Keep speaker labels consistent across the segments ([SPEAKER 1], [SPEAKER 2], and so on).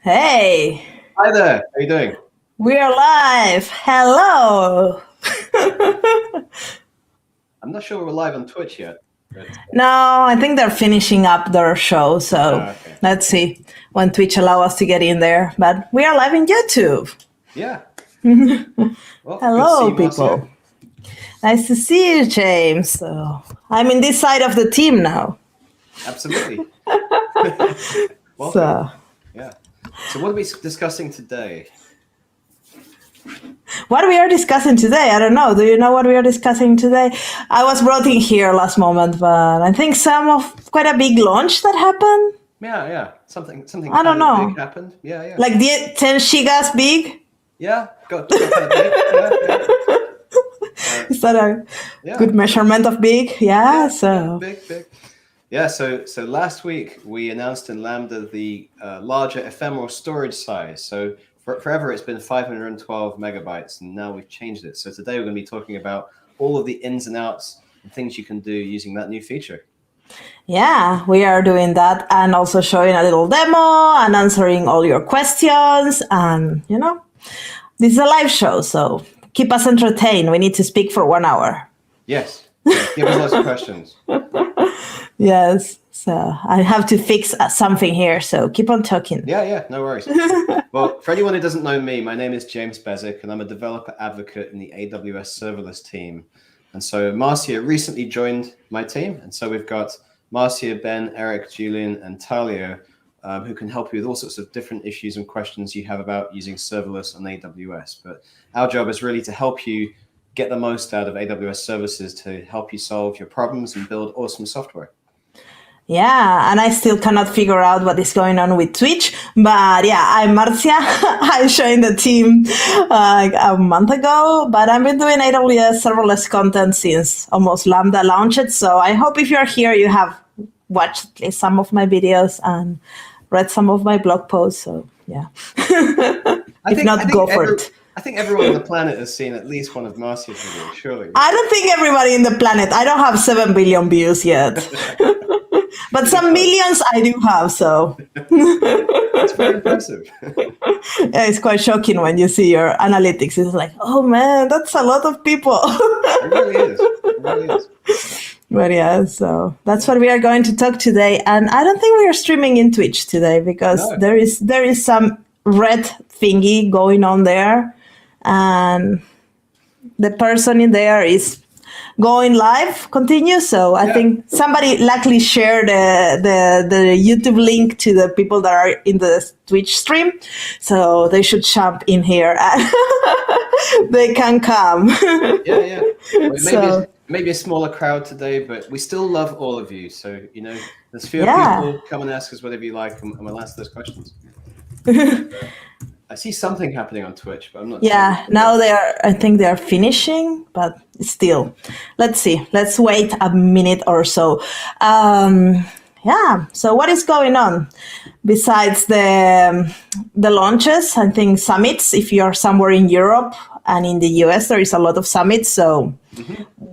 [SPEAKER 1] Hey,
[SPEAKER 2] Hi there. How are you doing?
[SPEAKER 1] we're live. Hello.
[SPEAKER 2] I'm not sure we're live on Twitch yet, but
[SPEAKER 1] No, I think they're finishing up their show, so
[SPEAKER 2] okay.
[SPEAKER 1] let's see when Twitch allow us to get in there. But we are live in YouTube.
[SPEAKER 2] Yeah. Well, good to see
[SPEAKER 1] Hello,
[SPEAKER 2] you, Marcia.
[SPEAKER 1] people. Nice to see you, James. So I'm in this side of the team now.
[SPEAKER 2] Absolutely. Welcome.
[SPEAKER 1] So
[SPEAKER 2] Yeah. So what are we discussing today?
[SPEAKER 1] what we are discussing today, I don't know. Do you know what we are discussing today? I was brought in here last moment, but I think quite a big launch that happened.
[SPEAKER 2] Yeah. Something
[SPEAKER 1] I don't
[SPEAKER 2] kind of
[SPEAKER 1] know.
[SPEAKER 2] big happened. Yeah.
[SPEAKER 1] Like the 10 gigas big.
[SPEAKER 2] Yeah. Got kind of big. Yeah.
[SPEAKER 1] Is that a
[SPEAKER 2] Yeah.
[SPEAKER 1] good measurement of big? Yeah. So
[SPEAKER 2] Big. Yeah. So last week we announced in Lambda the larger ephemeral storage size. So forever it's been 512 megabytes, and now we've changed it. So today we're going to be talking about all of the ins and outs and things you can do using that new feature.
[SPEAKER 1] yeah, we are doing that and also showing a little demo and answering all your questions. And this is a live show, so keep us entertained. We need to speak for 1 hour.
[SPEAKER 2] Yes. Give us lots of questions.
[SPEAKER 1] Yes. So I have to fix something here. So keep on talking.
[SPEAKER 2] Yeah. No worries. Well, for anyone who doesn't know me, my name is James Beswick, and I'm a developer advocate in the AWS Serverless team. And so Marcia recently joined my team. And so we've got Marcia, Ben, Eric, Julian, and Talia, who can help you with all sorts of different issues and questions you have about using serverless on AWS. But our job is really to help you get the most out of AWS services to help you solve your problems and build awesome software.
[SPEAKER 1] Yeah, and I still cannot figure out what is going on with Twitch. But yeah, I'm Marcia. I joined the team a month ago, but I've been doing AWS serverless content since almost Lambda launched. So I hope if you're here, you have watched at least some of my videos and read some of my blog posts. So yeah, if not, go for it.
[SPEAKER 2] I think everyone on the planet has seen at least one of Marcia's videos, surely.
[SPEAKER 1] I don't think everybody in the planet. I don't have 7 billion views yet. But some millions I do have, so.
[SPEAKER 2] That's very impressive.
[SPEAKER 1] Yeah, it's quite shocking when you see your analytics. It's like, oh man, that's a lot of people.
[SPEAKER 2] It really is.
[SPEAKER 1] But yeah, so that's what we are going to talk today. And I don't think we are streaming in Twitch today because there is some red thingy going on there. And the person in there is going live, continue. So I think somebody luckily shared the YouTube link to the people that are in the Twitch stream. So they should jump in here and they can come.
[SPEAKER 2] Yeah. Well, maybe a smaller crowd today, but we still love all of you. So, there's fewer people. Come and ask us whatever you like, and we'll answer those questions. I see something happening on Twitch, but I'm not.
[SPEAKER 1] Yeah, now I think they are finishing, but still, let's see. Let's wait a minute or so. So what is going on besides the launches? I think summits. If you're somewhere in Europe and in the US, there is a lot of summits. So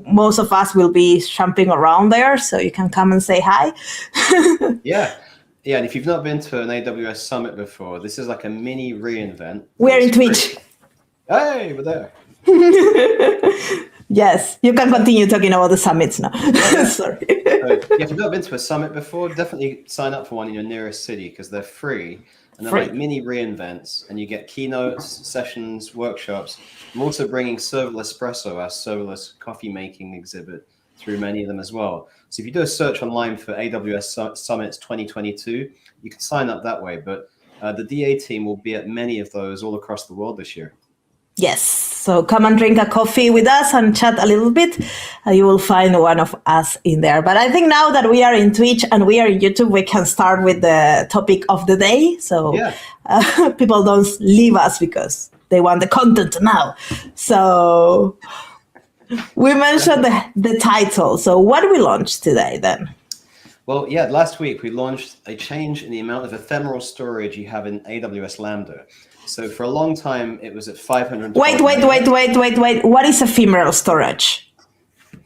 [SPEAKER 1] most of us will be jumping around there. So you can come and say hi.
[SPEAKER 2] Yeah, and if you've not been to an AWS Summit before, this is like a mini reInvent.
[SPEAKER 1] We're in Twitch.
[SPEAKER 2] Hey, we're there.
[SPEAKER 1] Yes, you can continue talking about the summits now. Sorry.
[SPEAKER 2] If you've not been to a summit before, definitely sign up for one in your nearest city because they're free. And they're like mini reInvents, and you get keynotes, sessions, workshops. I'm also bringing Espresso, our serverless coffee making exhibit, through many of them as well. So if you do a search online for AWS Summits 2022, you can sign up that way. But the DA team will be at many of those all across the world this year.
[SPEAKER 1] Yes. So come and drink a coffee with us and chat a little bit. You will find one of us in there. But I think now that we are in Twitch and we are in YouTube, we can start with the topic of the day. So people don't leave us because they want the content now. So we mentioned the title. So what do we launch today then?
[SPEAKER 2] Well, last week we launched a change in the amount of ephemeral storage you have in AWS Lambda. So for a long time, it was at 500.
[SPEAKER 1] Wait. What is ephemeral storage?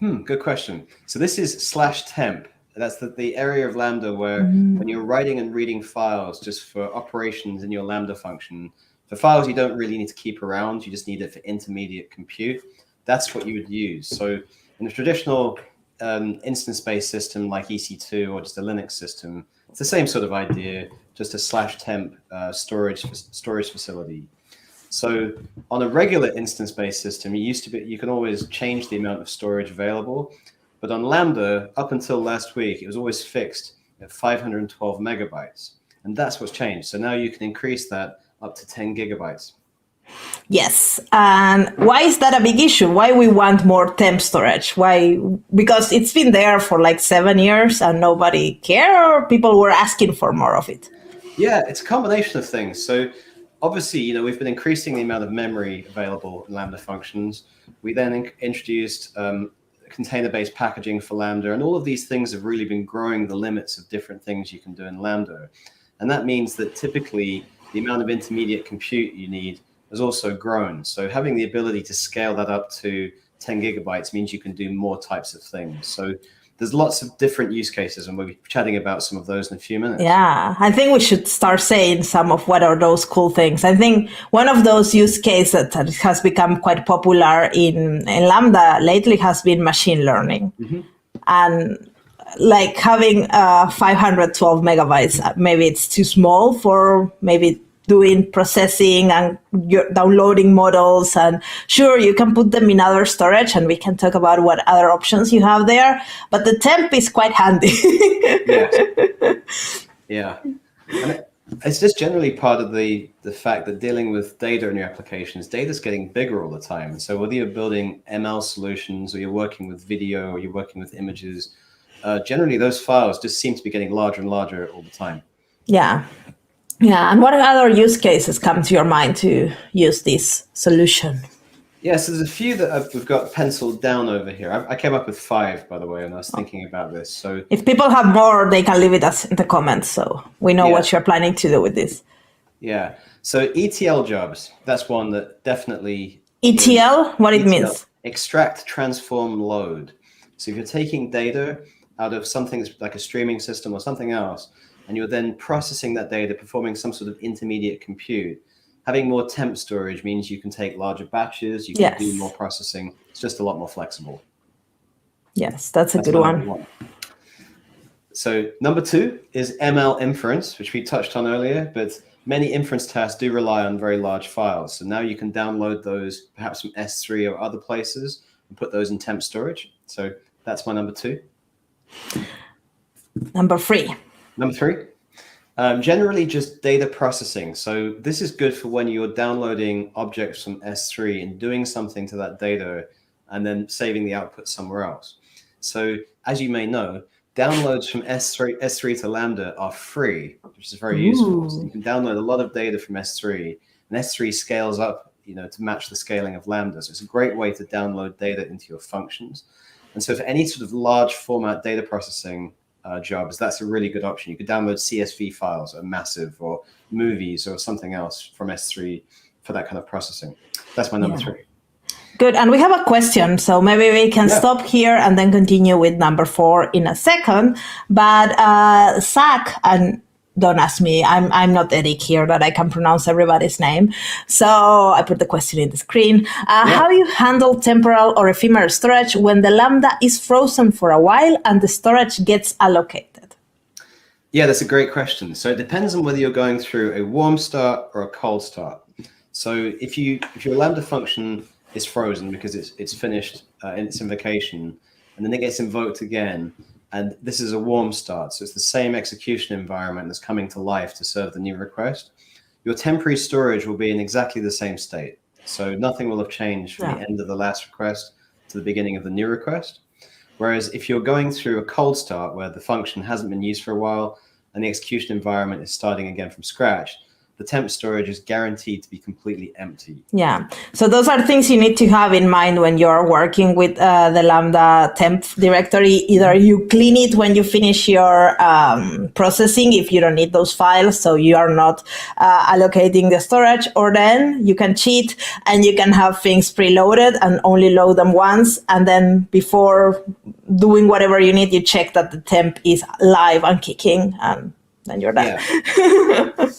[SPEAKER 2] Good question. So this is /temp. That's the area of Lambda where when you're writing and reading files just for operations in your Lambda function, for files you don't really need to keep around, you just need it for intermediate compute. That's what you would use. So in a traditional instance-based system like EC2 or just a Linux system, it's the same sort of idea, just a /temp storage facility. So on a regular instance-based system, you can always change the amount of storage available. But on Lambda, up until last week, it was always fixed at 512 megabytes. And that's what's changed. So now you can increase that up to 10 gigabytes.
[SPEAKER 1] Yes. And why is that a big issue? Why we want more temp storage? Why? Because it's been there for like 7 years and nobody cared, or people were asking for more of it?
[SPEAKER 2] Yeah, it's a combination of things. So obviously, we've been increasing the amount of memory available in Lambda functions. We then introduced container-based packaging for Lambda, and all of these things have really been growing the limits of different things you can do in Lambda. And that means that typically the amount of intermediate compute you need has also grown. So having the ability to scale that up to 10 gigabytes means you can do more types of things. So there's lots of different use cases, and we'll be chatting about some of those in a few minutes.
[SPEAKER 1] Yeah, I think we should start saying some of what are those cool things. I think one of those use cases that has become quite popular in Lambda lately has been machine learning. And like having 512 megabytes, maybe it's too small for maybe doing processing and you're downloading models, and sure, you can put them in other storage, and we can talk about what other options you have there, but the temp is quite handy.
[SPEAKER 2] Yeah. And it's just generally part of the fact that dealing with data in your applications, data's getting bigger all the time. So whether you're building ML solutions or you're working with video or you're working with images, generally those files just seem to be getting larger and larger all the time.
[SPEAKER 1] Yeah. Yeah, and what other use cases come to your mind to use this solution?
[SPEAKER 2] Yes, there's a few that we've got penciled down over here. I came up with 5, by the way, and I was thinking about this. So
[SPEAKER 1] if people have more, they can leave it us in the comments, so we know what you're planning to do with this.
[SPEAKER 2] Yeah, so ETL jobs, that's one that definitely...
[SPEAKER 1] ETL? What it means?
[SPEAKER 2] Extract, transform, load. So if you're taking data out of something like a streaming system or something else, and you're then processing that data, performing some sort of intermediate compute, having more temp storage means you can take larger batches, you can do more processing. It's just a lot more flexible.
[SPEAKER 1] Yes, that's a good one.
[SPEAKER 2] So number 2 is ML inference, which we touched on earlier, but many inference tasks do rely on very large files. So now you can download those perhaps from S3 or other places and put those in temp storage. So that's my number 2.
[SPEAKER 1] Number 3.
[SPEAKER 2] Number 3, generally just data processing. So this is good for when you're downloading objects from S3 and doing something to that data and then saving the output somewhere else. So as you may know, downloads from S3 to Lambda are free, which is very useful. So you can download a lot of data from S3, and S3 scales up, to match the scaling of Lambda. So it's a great way to download data into your functions. And so for any sort of large format data processing jobs, that's a really good option. You could download CSV files or massive or movies or something else from S3 for that kind of processing. That's my number 3.
[SPEAKER 1] Good. And we have a question, so maybe we can stop here and then continue with number 4 in a second. But Zach, and don't ask me, I'm not Eric here that I can pronounce everybody's name. So I put the question in the screen. How do you handle temporal or ephemeral storage when the Lambda is frozen for a while and the storage gets allocated?
[SPEAKER 2] Yeah, that's a great question. So it depends on whether you're going through a warm start or a cold start. So if your Lambda function is frozen because it's finished in its invocation, and then it gets invoked again, and this is a warm start, so it's the same execution environment that's coming to life to serve the new request, your temporary storage will be in exactly the same state. So nothing will have changed from the end of the last request to the beginning of the new request. Whereas if you're going through a cold start where the function hasn't been used for a while and the execution environment is starting again from scratch, the temp storage is guaranteed to be completely empty.
[SPEAKER 1] Yeah. So those are things you need to have in mind when you're working with the Lambda temp directory. Either you clean it when you finish your processing if you don't need those files, so you are not allocating the storage, or then you can cheat and you can have things preloaded and only load them once. And then before doing whatever you need, you check that the temp is live and kicking, and then you're done.
[SPEAKER 2] Yeah.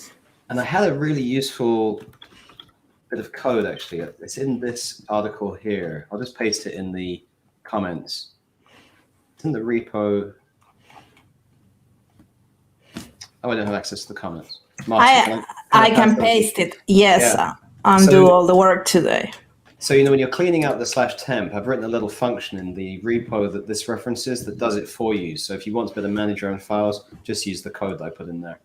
[SPEAKER 2] And I had a really useful bit of code, actually. It's in this article here. I'll just paste it in the comments. It's in the repo. Oh, I don't have access to the comments. Marcia,
[SPEAKER 1] I can paste it. Yes, yeah. Do all the work today.
[SPEAKER 2] So, when you're cleaning out the /temp, I've written a little function in the repo that this references that does it for you. So if you want to be able to manage your own files, just use the code that I put in there.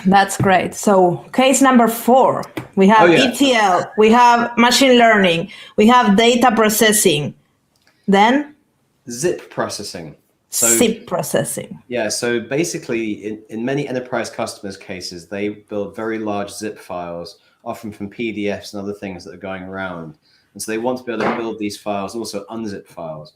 [SPEAKER 1] That's great. So case number 4, we have ETL, we have machine learning, we have data processing, then
[SPEAKER 2] zip processing. So
[SPEAKER 1] zip processing.
[SPEAKER 2] Yeah. So basically, in many enterprise customers' cases, they build very large zip files, often from PDFs and other things that are going around, and so they want to be able to build these files, also unzip files.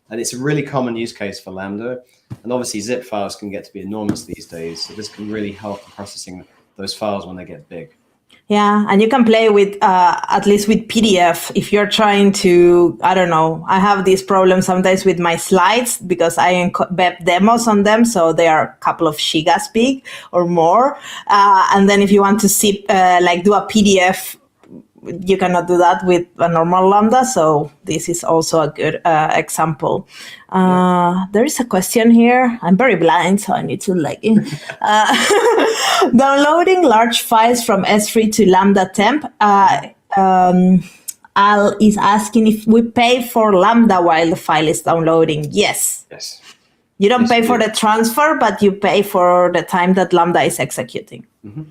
[SPEAKER 2] And it's a really common use case for Lambda. And obviously, zip files can get to be enormous these days. So this can really help in processing those files when they get big.
[SPEAKER 1] Yeah, and you can play with, at least with PDF, if you're trying to, I don't know, I have this problem sometimes with my slides because I embed demos on them. So they are a couple of gigas big or more. And then if you want to zip, do a PDF, you cannot do that with a normal Lambda, so this is also a good example. There is a question here. I'm very blind, so I need to downloading large files from S3 to Lambda temp. Al is asking if we pay for Lambda while the file is downloading. Yes.
[SPEAKER 2] Yes.
[SPEAKER 1] You don't pay for the transfer, but you pay for the time that Lambda is executing.
[SPEAKER 2] Mm-hmm.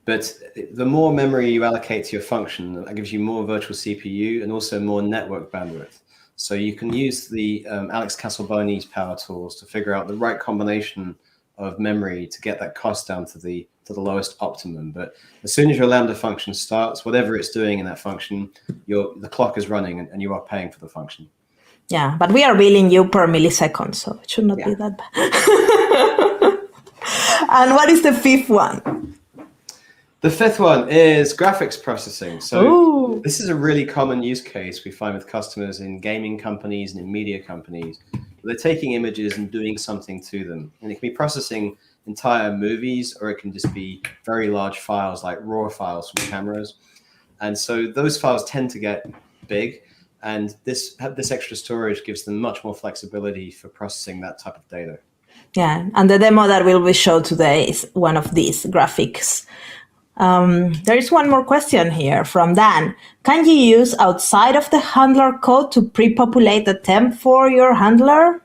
[SPEAKER 2] But the more memory you allocate to your function, that gives you more virtual CPU and also more network bandwidth. So you can use the Alex Castelboni's power tools to figure out the right combination of memory to get that cost down to the lowest optimum. But as soon as your Lambda function starts, whatever it's doing in that function, the clock is running and you are paying for the function.
[SPEAKER 1] Yeah, but we are billing you per millisecond, so it should not be that bad. And what is the 5th one?
[SPEAKER 2] The 5th one is graphics processing. So This is a really common use case we find with customers in gaming companies and in media companies. They're taking images and doing something to them. And it can be processing entire movies, or it can just be very large files like raw files from cameras. And so those files tend to get big. And this extra storage gives them much more flexibility for processing that type of data.
[SPEAKER 1] Yeah, and the demo that will be shown today is one of these graphics. There is one more question here from Dan. Can you use outside of the handler code to pre-populate the temp for your handler?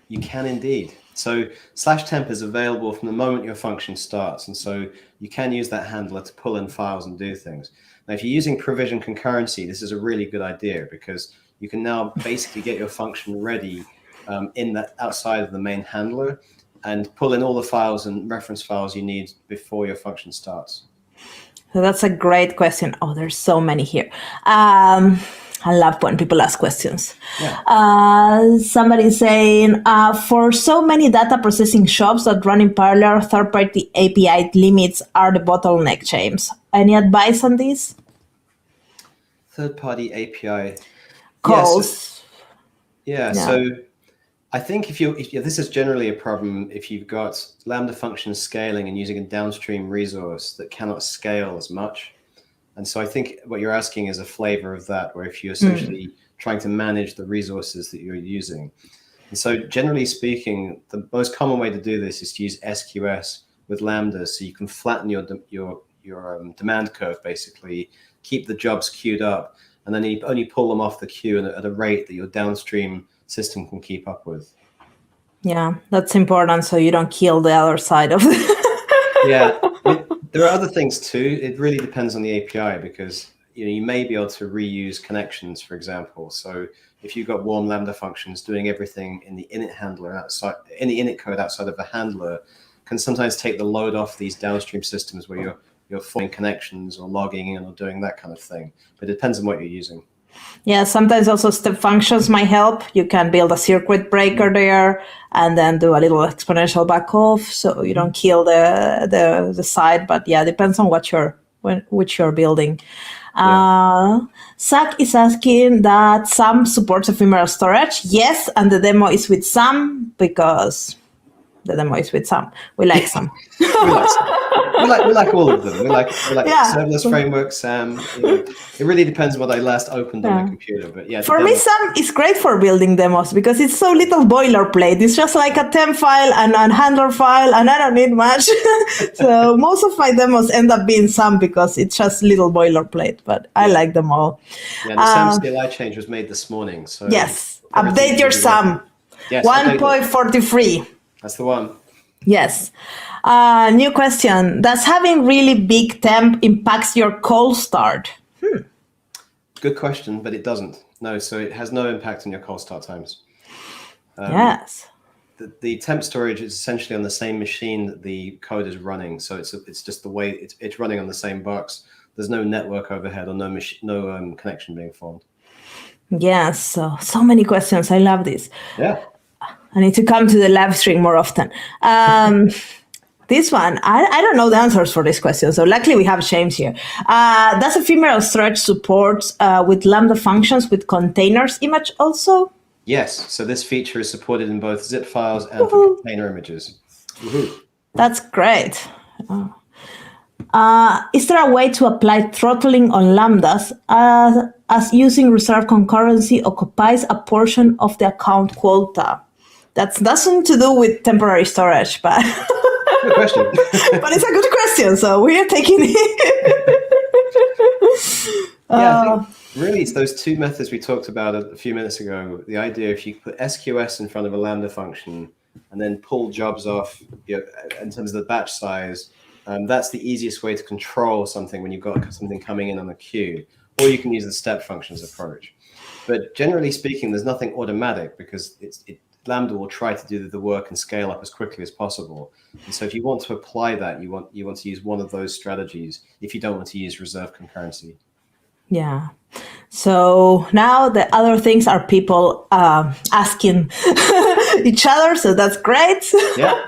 [SPEAKER 2] You can indeed. So /temp is available from the moment your function starts. And so you can use that handler to pull in files and do things. Now, if you're using provision concurrency, this is a really good idea because you can now basically get your function ready outside of the main handler and pull in all the files and reference files you need before your function starts.
[SPEAKER 1] So that's a great question. Oh, there's so many here. I love when people ask questions.
[SPEAKER 2] Yeah.
[SPEAKER 1] Somebody saying, for so many data processing shops that run in parallel, third-party API limits are the bottleneck, James. Any advice on this?
[SPEAKER 2] Third-party API
[SPEAKER 1] calls.
[SPEAKER 2] Yeah. So I think if this is generally a problem if you've got Lambda functions scaling and using a downstream resource that cannot scale as much. And so I think what you're asking is a flavor of that, where if you're essentially trying to manage the resources that you're using. And so generally speaking, the most common way to do this is to use SQS with Lambda, so you can flatten your demand curve, basically, keep the jobs queued up, and then you only pull them off the queue at a rate that your downstream system can keep up with.
[SPEAKER 1] Yeah, that's important, so you don't kill the other side of it.
[SPEAKER 2] Yeah. There are other things too. It really depends on the API because you may be able to reuse connections, for example. So if you've got warm Lambda functions doing everything in the init handler outside, in the init code outside of the handler, can sometimes take the load off these downstream systems where you're forming connections or logging in or doing that kind of thing. But it depends on what you're using.
[SPEAKER 1] Yeah, sometimes also step functions might help. You can build a circuit breaker there and then do a little exponential back off so you don't kill the side. But yeah, depends on which you're building. Zach is asking that SAM supports ephemeral storage. Yes, and the demo is with SAM because the demo is with SAM. We like SAM.
[SPEAKER 2] we like all of them. We like serverless framework, SAM. It really depends what I last opened on my computer. But yeah,
[SPEAKER 1] for me, SAM is great for building demos because it's so little boilerplate. It's just like a temp file and a handler file, and I don't need much. So most of my demos end up being SAM because it's just little boilerplate. But I like them all.
[SPEAKER 2] Yeah, the SAM CLI change was made this morning. So
[SPEAKER 1] yes, update your SAM. Yes, 1.43.
[SPEAKER 2] That's the one.
[SPEAKER 1] Yes. New question. Does having really big temp impacts your cold start?
[SPEAKER 2] Good question, but it doesn't. No, so it has no impact on your cold start times.
[SPEAKER 1] Yes.
[SPEAKER 2] The temp storage is essentially on the same machine that the code is running. So it's just the way it's running on the same box. There's no network overhead or no connection being formed.
[SPEAKER 1] Yes. So many questions. I love this.
[SPEAKER 2] Yeah.
[SPEAKER 1] I need to come to the live stream more often. This one, I don't know the answers for this question, so luckily we have James here. Does ephemeral storage support with Lambda functions with containers image also?
[SPEAKER 2] Yes, so this feature is supported in both zip files and for container images.
[SPEAKER 1] That's great. Is there a way to apply throttling on Lambdas as using reserved concurrency occupies a portion of the account quota? That's nothing to do with temporary storage, but
[SPEAKER 2] good question.
[SPEAKER 1] But it's a good question, so we are taking it.
[SPEAKER 2] I think really it's those two methods we talked about a few minutes ago. The idea if you put SQS in front of a Lambda function and then pull jobs off in terms of the batch size, that's the easiest way to control something when you've got something coming in on the queue. Or you can use the step functions approach. But generally speaking, there's nothing automatic because Lambda will try to do the work and scale up as quickly as possible. And so if you want to apply that, you want to use one of those strategies if you don't want to use reserved concurrency.
[SPEAKER 1] Yeah. So now the other things are people asking each other. So that's great.
[SPEAKER 2] Yeah.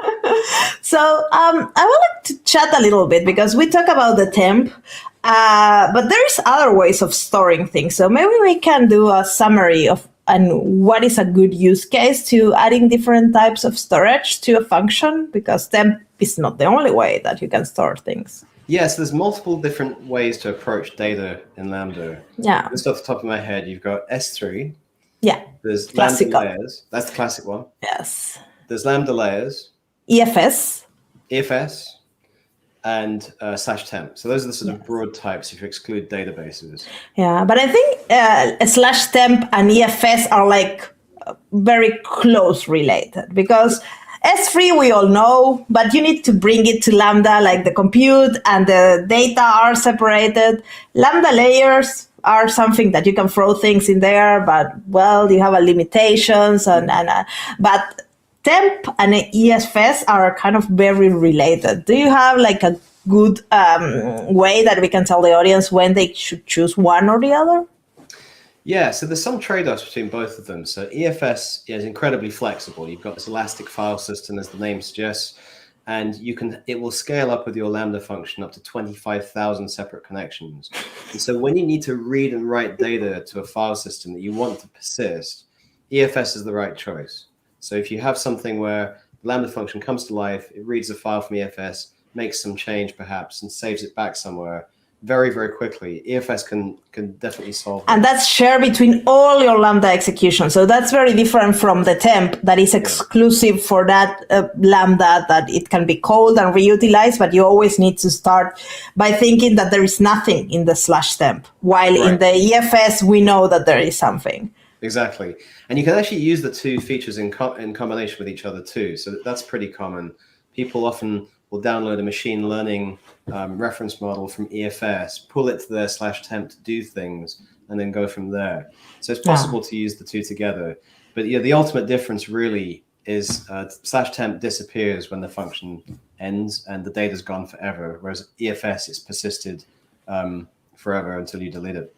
[SPEAKER 1] So I would like to chat a little bit because we talk about the temp, but there's other ways of storing things. So maybe we can do a summary of what is a good use case to adding different types of storage to a function, because temp is not the only way that you can store things.
[SPEAKER 2] Yes, there's multiple different ways to approach data in Lambda.
[SPEAKER 1] Yeah.
[SPEAKER 2] Just off the top of my head, you've got S3.
[SPEAKER 1] Yeah.
[SPEAKER 2] There's
[SPEAKER 1] Classical.
[SPEAKER 2] Lambda Layers. That's the classic one.
[SPEAKER 1] Yes.
[SPEAKER 2] There's Lambda Layers.
[SPEAKER 1] EFS.
[SPEAKER 2] And /temp. So those are the sort of broad types if you exclude databases.
[SPEAKER 1] Yeah, but I think /temp and EFS are like very close related because S3 we all know, but you need to bring it to Lambda, like the compute and the data are separated. Lambda layers are something that you can throw things in there, but well, you have a limitations but temp and EFS are kind of very related. Do you have like a good way that we can tell the audience when they should choose one or the other?
[SPEAKER 2] Yeah, so there's some trade-offs between both of them. So EFS is incredibly flexible. You've got this elastic file system, as the name suggests, and it will scale up with your Lambda function up to 25,000 separate connections. And so when you need to read and write data to a file system that you want to persist, EFS is the right choice. So if you have something where the Lambda function comes to life, it reads a file from EFS, makes some change perhaps, and saves it back somewhere very, very quickly, EFS can definitely solve that.
[SPEAKER 1] And that's shared between all your Lambda executions. So that's very different from the temp that is exclusive for that Lambda, that it can be called and reutilized, but you always need to start by thinking that there is nothing in the /temp, while in the EFS, we know that there is something.
[SPEAKER 2] Exactly. And you can actually use the two features in combination with each other too. So that's pretty common. People often will download a machine learning reference model from EFS, pull it to their /temp to do things, and then go from there. So it's possible to use the two together. But the ultimate difference really is /temp disappears when the function ends and the data's gone forever, whereas EFS is persisted forever until you delete it.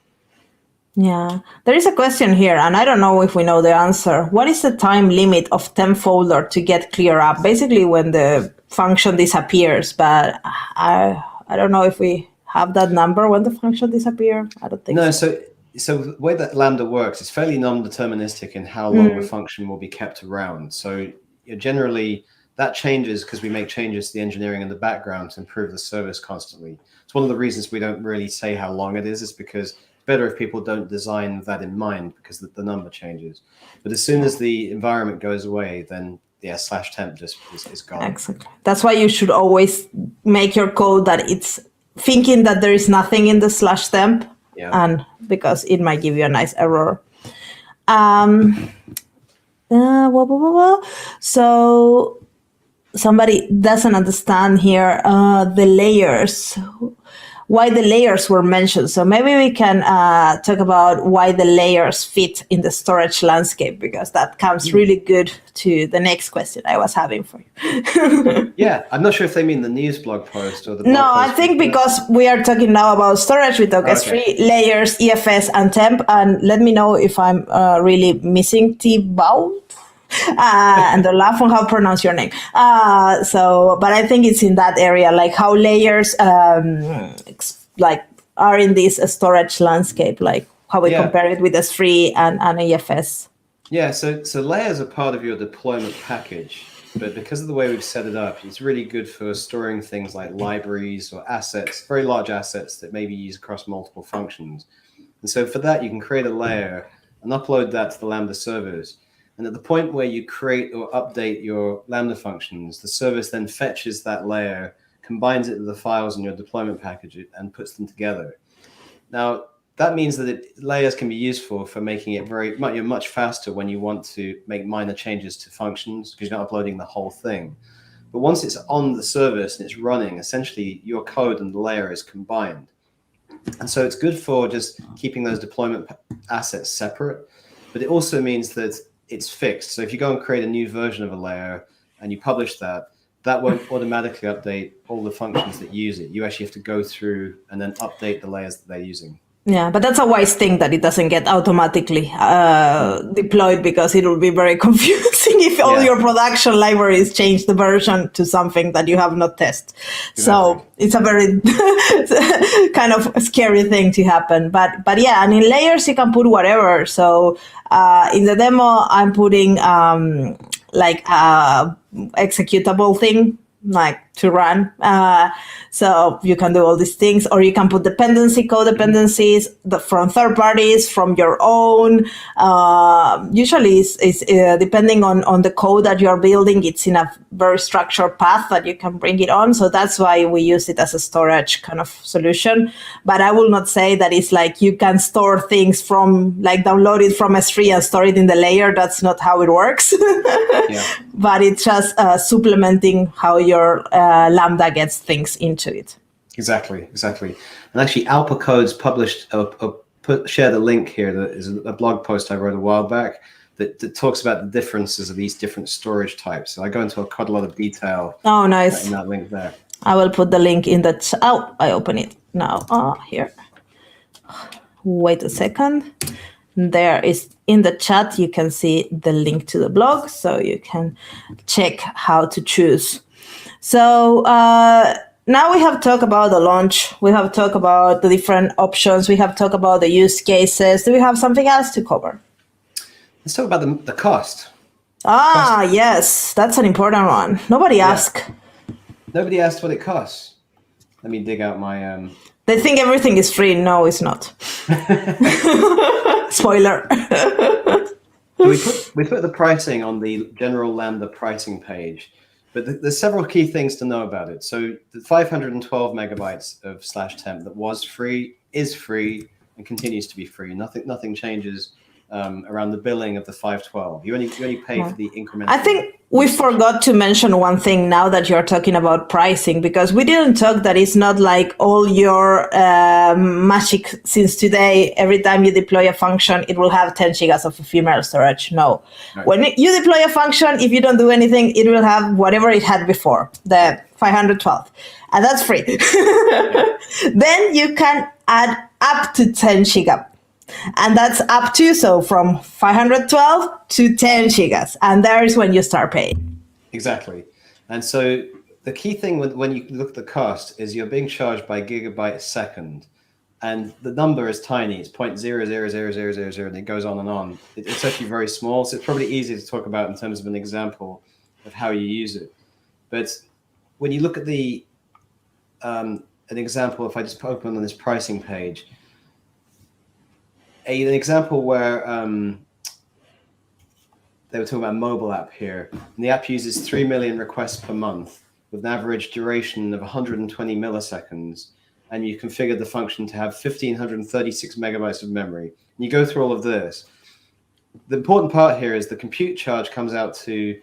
[SPEAKER 1] Yeah, there is a question here, and I don't know if we know the answer. What is the time limit of temp folder to get clear up? Basically, when the function disappears, but I don't know if we have that number when the function disappears. I don't think so.
[SPEAKER 2] So the way that Lambda works is fairly non-deterministic in how long the function will be kept around. So generally, that changes because we make changes to the engineering in the background to improve the service constantly. It's one of the reasons we don't really say how long it is because it's better if people don't design that in mind because the number changes. But as soon as the environment goes away, then yeah, /temp just is gone.
[SPEAKER 1] Exactly. That's why you should always make your code that it's thinking that there is nothing in the /temp.
[SPEAKER 2] Yeah.
[SPEAKER 1] And because it might give you a nice error. So somebody doesn't understand here the layers, why the layers were mentioned. So maybe we can talk about why the layers fit in the storage landscape, because that comes really good to the next question I was having for you.
[SPEAKER 2] Yeah, I'm not sure if they mean the news blog post or the
[SPEAKER 1] No, I think because we are talking now about storage, we talk S3, layers, EFS, and temp. And let me know if I'm really missing T-bound. And they'll laugh on how to pronounce your name. But I think it's in that area, like how layers like are in this storage landscape, like how we compare it with S3 and EFS.
[SPEAKER 2] Yeah, so layers are part of your deployment package, but because of the way we've set it up, it's really good for storing things like libraries or assets, very large assets that may be used across multiple functions. And so for that, you can create a layer and upload that to the Lambda servers. And at the point where you create or update your Lambda functions, the service then fetches that layer, combines it with the files in your deployment package, and puts them together. Now, that means that layers can be useful for making it much faster when you want to make minor changes to functions because you're not uploading the whole thing. But once it's on the service and it's running, essentially your code and the layer is combined. And so it's good for just keeping those deployment assets separate, but it also means that it's fixed. So if you go and create a new version of a layer and you publish that, that won't automatically update all the functions that use it. You actually have to go through and then update the layers that they're using.
[SPEAKER 1] Yeah, but that's a wise thing that it doesn't get automatically deployed, because it will be very confusing if all your production libraries change the version to something that you have not tested. Exactly. So it's a very kind of scary thing to happen. But yeah, and in layers you can put whatever. So in the demo, I'm putting like a executable thing, like to run. So you can do all these things, or you can put codependencies from third parties, from your own. Usually it's depending on the code that you're building, it's in a very structured path that you can bring it on. So that's why we use it as a storage kind of solution. But I will not say that it's like you can store things from, like download it from S3 and store it in the layer. That's not how it works. But it's just supplementing how your Lambda gets things into it.
[SPEAKER 2] Exactly. And actually, Alpa Codes published shared a link here that is a blog post I wrote a while back that talks about the differences of these different storage types. So I go into quite a lot of detail.
[SPEAKER 1] Oh, nice.
[SPEAKER 2] In that link there.
[SPEAKER 1] I will put the link in the I open it now. Here. Wait a second. There is in the chat, you can see the link to the blog, so you can check how to choose. So now we have talked about the launch. We have talked about the different options. We have talked about the use cases. Do we have something else to cover?
[SPEAKER 2] Let's talk about the cost.
[SPEAKER 1] Yes, that's an important one. Nobody asked.
[SPEAKER 2] Nobody asked what it costs. Let me dig out my...
[SPEAKER 1] They think everything is free. No, it's not. Spoiler.
[SPEAKER 2] We put the pricing on the general Lambda pricing page, but there's several key things to know about it. So the 512 megabytes of /temp that was free is free and continues to be free. Nothing changes around the billing of the 512. You only pay for the incremental.
[SPEAKER 1] I think We forgot to mention one thing now that you're talking about pricing, because we didn't talk that it's not like all your magic since today. Every time you deploy a function, it will have 10 gigas of ephemeral storage. No. Right. When you deploy a function, if you don't do anything, it will have whatever it had before, the 512. And that's free. Then you can add up to 10 giga. And that's up to, so from 512 to 10 gigas. And there is when you start paying.
[SPEAKER 2] Exactly. And so the key thing when you look at the cost is you're being charged by gigabyte a second. And the number is tiny. It's 0.000000, and it goes on and on. It's actually very small. So it's probably easy to talk about in terms of an example of how you use it. But when you look at the an example, if I just open on this pricing page, an example where they were talking about a mobile app here, and the app uses 3 million requests per month with an average duration of 120 milliseconds, and you configure the function to have 1,536 megabytes of memory. And you go through all of this. The important part here is the compute charge comes out to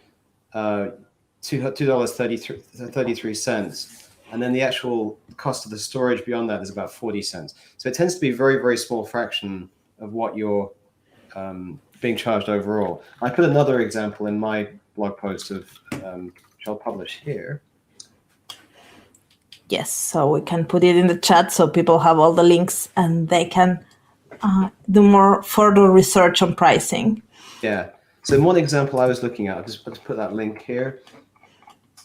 [SPEAKER 2] $2.33, and then the actual cost of the storage beyond that is about 40 cents. So it tends to be a very, very small fraction of what you're being charged overall. I put another example in my blog post of, which I'll publish here.
[SPEAKER 1] Yes, so we can put it in the chat so people have all the links and they can do more further research on pricing.
[SPEAKER 2] Yeah, so in one example I was looking at, I'll just put that link here.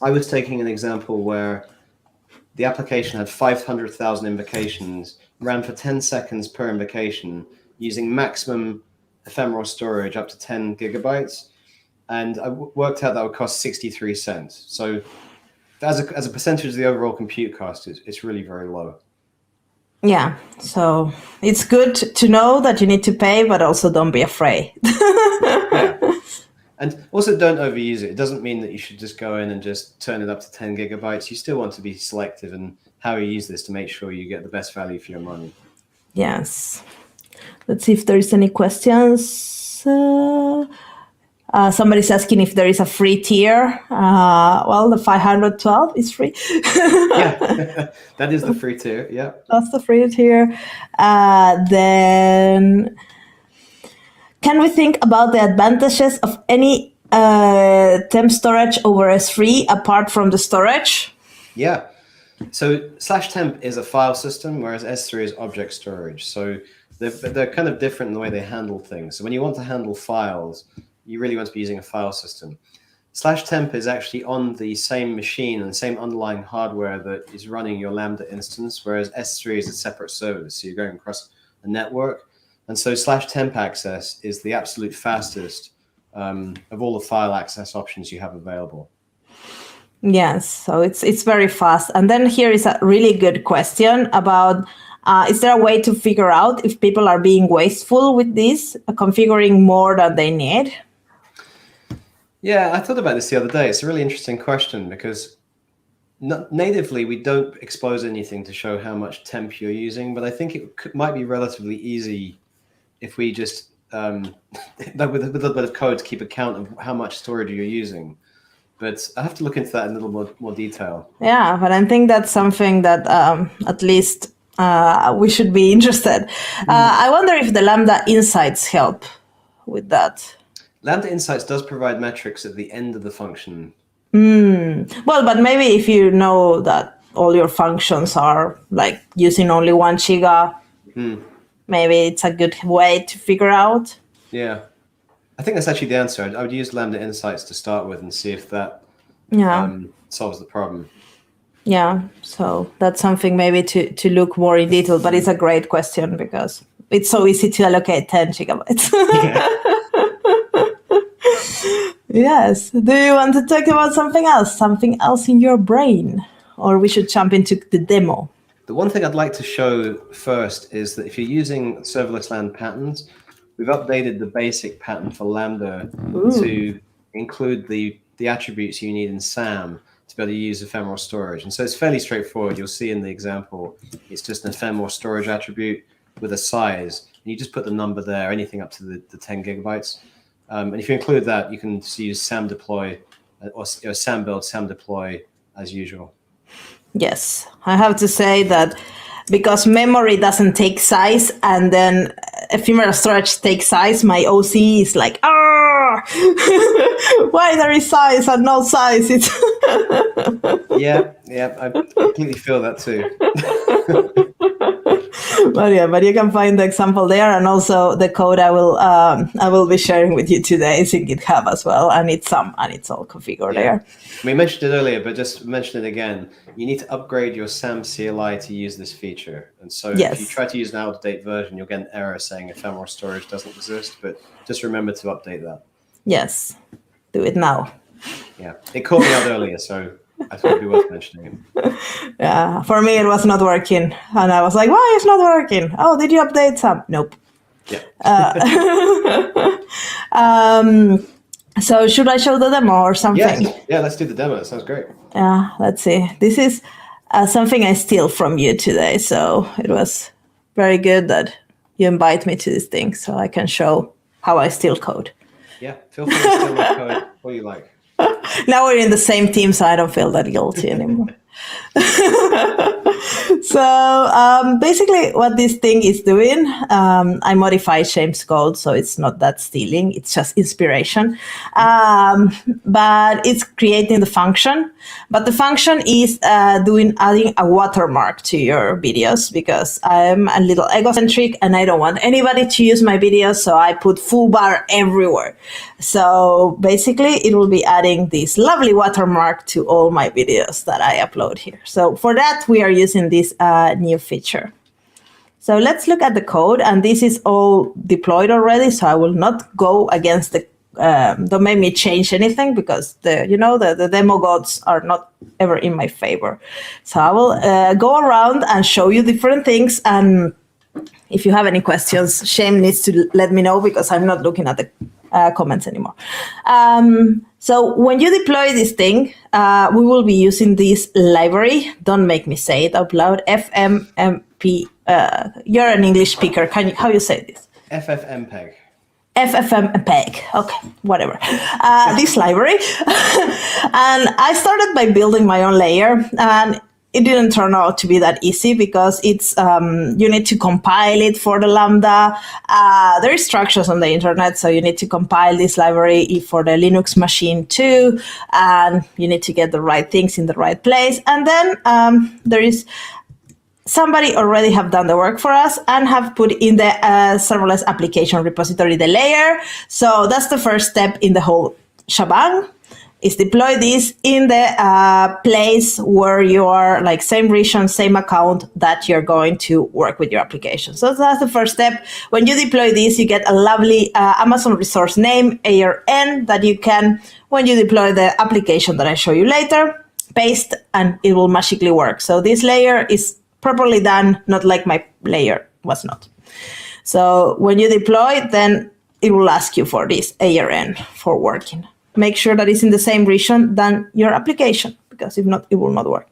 [SPEAKER 2] I was taking an example where the application had 500,000 invocations, ran for 10 seconds per invocation, using maximum ephemeral storage up to 10 gigabytes. And I worked out that would cost 63 cents. So as a percentage of the overall compute cost, it's really very low.
[SPEAKER 1] Yeah, so it's good to know that you need to pay, but also don't be afraid.
[SPEAKER 2] Yeah. And also don't overuse it. It doesn't mean that you should just go in and just turn it up to 10 gigabytes. You still want to be selective in how you use this to make sure you get the best value for your money.
[SPEAKER 1] Yes. Let's see if there is any questions. Somebody's asking if there is a free tier. Well, the 512 is free.
[SPEAKER 2] Yeah, that is the free tier. Yeah,
[SPEAKER 1] that's the free tier. Then, can we think about the advantages of any temp storage over S3 apart from the storage?
[SPEAKER 2] Yeah. So /temp is a file system, whereas S3 is object storage. So they're kind of different in the way they handle things. So when you want to handle files, you really want to be using a file system. /temp is actually on the same machine and the same underlying hardware that is running your Lambda instance, whereas S3 is a separate service. So you're going across a network. And so /temp access is the absolute fastest of all the file access options you have available.
[SPEAKER 1] Yes, so it's very fast. And then here is a really good question about, is there a way to figure out if people are being wasteful with this, configuring more than they need?
[SPEAKER 2] Yeah, I thought about this the other day. It's a really interesting question because natively we don't expose anything to show how much temp you're using, but I think it might be relatively easy if we just, with a little bit of code to keep account of how much storage you're using. But I have to look into that in a little more detail.
[SPEAKER 1] Yeah, but I think that's something that at least we should be interested. I wonder if the Lambda Insights help with that.
[SPEAKER 2] Lambda Insights does provide metrics at the end of the function.
[SPEAKER 1] Well, but maybe if you know that all your functions are like using only 1 giga, maybe it's a good way to figure out.
[SPEAKER 2] Yeah. I think that's actually the answer. I would use Lambda Insights to start with and see if that solves the problem.
[SPEAKER 1] Yeah, so that's something maybe to look more in detail, but it's a great question because it's so easy to allocate 10 gigabytes. Yeah. Yes. Do you want to talk about something else in your brain? Or we should jump into the demo?
[SPEAKER 2] The one thing I'd like to show first is that if you're using serverless LAN patterns, we've updated the basic pattern for Lambda to include the attributes you need in SAM to be able to use ephemeral storage. And so it's fairly straightforward. You'll see in the example, it's just an ephemeral storage attribute with a size. And you just put the number there, anything up to the 10 gigabytes. And if you include that, you can just use SAM deploy or SAM build, SAM deploy as usual.
[SPEAKER 1] Yes, I have to say that because memory doesn't take size and then ephemeral storage takes size, my OC is like, why there is size and no size? It's
[SPEAKER 2] yeah, I completely feel that too.
[SPEAKER 1] But you can find the example there, and also the code I will be sharing with you today is in GitHub as well, and it's all configured there.
[SPEAKER 2] We mentioned it earlier, but just mention it again. You need to upgrade your SAM CLI to use this feature, and so if you try to use an out-of-date version, you'll get an error saying ephemeral storage doesn't exist. But just remember to update that. Yes,
[SPEAKER 1] do it now.
[SPEAKER 2] Yeah, it caught me out earlier, so I thought it'd be worth mentioning.
[SPEAKER 1] Yeah, for me it was not working, and I was like, "Why it's not working? Oh, did you update some?" Nope.
[SPEAKER 2] Yeah.
[SPEAKER 1] So should I show the demo or something?
[SPEAKER 2] Yes. Yeah, let's do the demo. That sounds great.
[SPEAKER 1] Yeah, let's see. This is something I steal from you today, so it was very good that you invite me to this thing, so I can show how I steal code.
[SPEAKER 2] Yeah, feel free to steal my code what you like.
[SPEAKER 1] Now we're in the same team, so I don't feel that guilty anymore. So basically what this thing is doing, I modified Shame's code, so it's not that stealing, it's just inspiration. But it's creating the function. But the function is adding a watermark to your videos, because I'm a little egocentric and I don't want anybody to use my videos, so I put full bar everywhere. So basically it will be adding this lovely watermark to all my videos that I upload here. So for that, we are using this new feature. So let's look at the code, and this is all deployed already, so I will not go against the, don't make me change anything, because the demo gods are not ever in my favor. So I will go around and show you different things, and if you have any questions, Shame needs to let me know, because I'm not looking at the comments anymore. So when you deploy this thing, we will be using this library. Don't make me say it out loud. FMMP. You're an English speaker. How you say this?
[SPEAKER 2] FFmpeg.
[SPEAKER 1] FFmpeg. Okay, whatever. This library. And I started by building my own layer, and it didn't turn out to be that easy, because it's you need to compile it for the Lambda. There is structures on the internet, so you need to compile this library for the Linux machine too, and you need to get the right things in the right place. And then there is somebody already have done the work for us and have put in the serverless application repository the layer. So that's the first step in the whole shebang. Is deploy this in the place where you are, like same region, same account that you're going to work with your application. So that's the first step. When you deploy this, you get a lovely Amazon resource name, ARN, that you can, when you deploy the application that I show you later, paste, and it will magically work. So this layer is properly done, not like my layer was not. So when you deploy, then it will ask you for this ARN for working. Make sure that it's in the same region than your application, because if not, it will not work.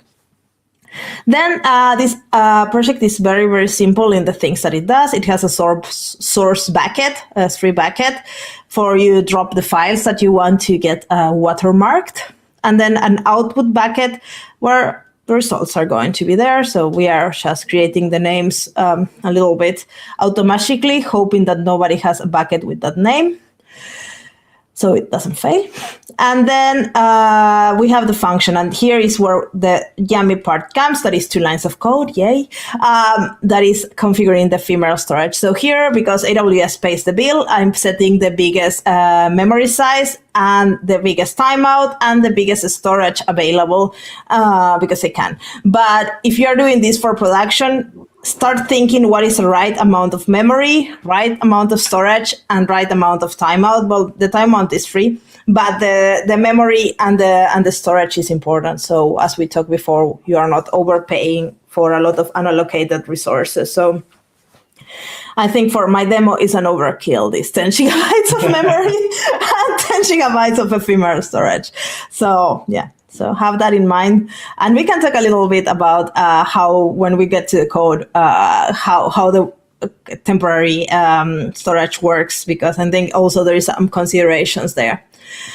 [SPEAKER 1] Then this project is very, very simple in the things that it does. It has a source bucket, a S3 bucket, for you to drop the files that you want to get watermarked, and then an output bucket where the results are going to be there. So we are just creating the names a little bit automatically, hoping that nobody has a bucket with that name, so it doesn't fail. And then we have the function, and here is where the yummy part comes. That is 2 lines of code, yay. That is configuring the ephemeral storage. So here, because AWS pays the bill, I'm setting the biggest memory size and the biggest timeout and the biggest storage available, because I can. But if you're doing this for production, start thinking what is the right amount of memory, right amount of storage, and right amount of timeout. Well, the timeout is free, but the memory and the storage is important. So as we talked before, you are not overpaying for a lot of unallocated resources. So I think for my demo is an overkill, this 10 gigabytes of memory and 10 gigabytes of ephemeral storage. So yeah. So have that in mind, and we can talk a little bit about how, when we get to the code, how the temporary storage works, because I think also there is some considerations there.